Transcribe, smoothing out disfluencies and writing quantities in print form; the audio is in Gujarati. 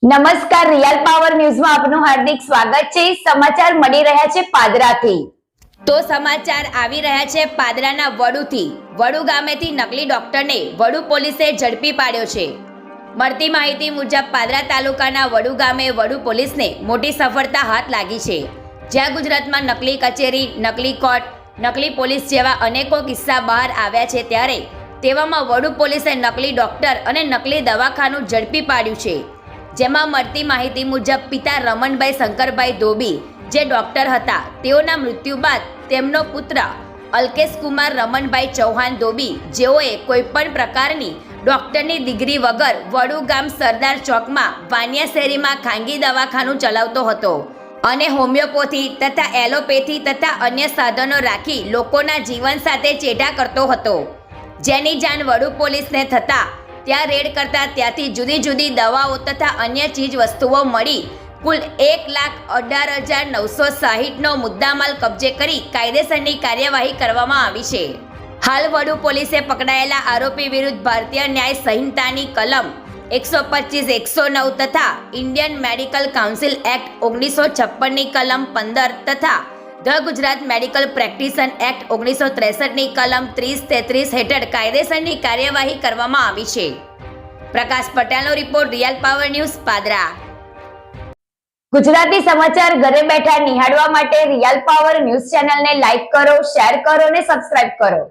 નમસ્કાર, રિયલ પાવર ન્યૂઝમાં આપનું હાર્દિક સ્વાગત છે। સમાચાર મળી રહ્યા છે પાદરાથી। તો સમાચાર આવી રહ્યા છે પાદરાના વડુથી। વડુ ગામેથી નકલી ડોક્ટરને વડુ પોલીસે ઝડપી પાડ્યો છે। મળતી માહિતી મુજબ પાદરા તાલુકાના વડુ ગામે વડુ પોલીસને મોટી સફળતા હાથ લાગી છે, જ્યાં ગુજરાતમાં નકલી કચેરી, નકલી કોર્ટ, નકલી પોલીસ જેવા અનેકો કિસ્સા બહાર આવ્યા છે, ત્યારે તેવામાં વડુ પોલીસે નકલી ડોક્ટર અને નકલી દવાખાનું ઝડપી પાડ્યું છે। જેમાં મળતી માહિતી મુજબ પિતા રમણભાઈ શંકરભાઈ ધોબી, જે ડોક્ટર હતા, તેઓના મૃત્યુ બાદ તેમનો પુત્ર અલ્કેશ કુમાર રમણભાઈ ચૌહાણ ધોબી, જેઓએ કોઈપણ પ્રકારની ડોક્ટરની ડિગ્રી વગર વડુ ગામ સરદાર ચોકમાં વાનિયા શેરીમાં ખાનગી દવાખાનું ચલાવતો હતો અને હોમિયોપેથી તથા એલોપેથી તથા અન્ય સાધનો રાખી લોકોના જીવન સાથે ચેડા કરતો હતો, જેની જાણ વડુ પોલીસને થતા ત્યાં રેડ કરતા ત્યાંથી જુદી જુદી દવાઓ તથા અન્ય ચીજ વસ્તુઓ મળી કુલ 1,18,960નો મુદ્દામાલ કબજે કરી કાયદેસરની કાર્યવાહી કરવામાં આવી છે। હાલ વડુ પોલીસે પકડાયેલા આરોપી વિરુદ્ધ ભારતીય ન્યાય સંહિતાની કલમ 125, 109 તથા ઇન્ડિયન મેડિકલ કાઉન્સિલ એક્ટ 1956ની કલમ 15 તથા ધ ગુજરાત મેડિકલ પ્રેક્ટિશન એક્ટ 1963ની કલમ 30-33 હેઠળ કાયદેસરની કાર્યવાહી કરવામાં આવી છે। પ્રકાશ પટેલનો report, real power news, Padra. Gujarati સમાચાર ઘરે બેઠા નિહાળવા માટે રિયલ પાવર ન્યૂઝ ચેનલને લાઈક કરો, શેર કરો અને સબસ્ક્રાઇબ કરો।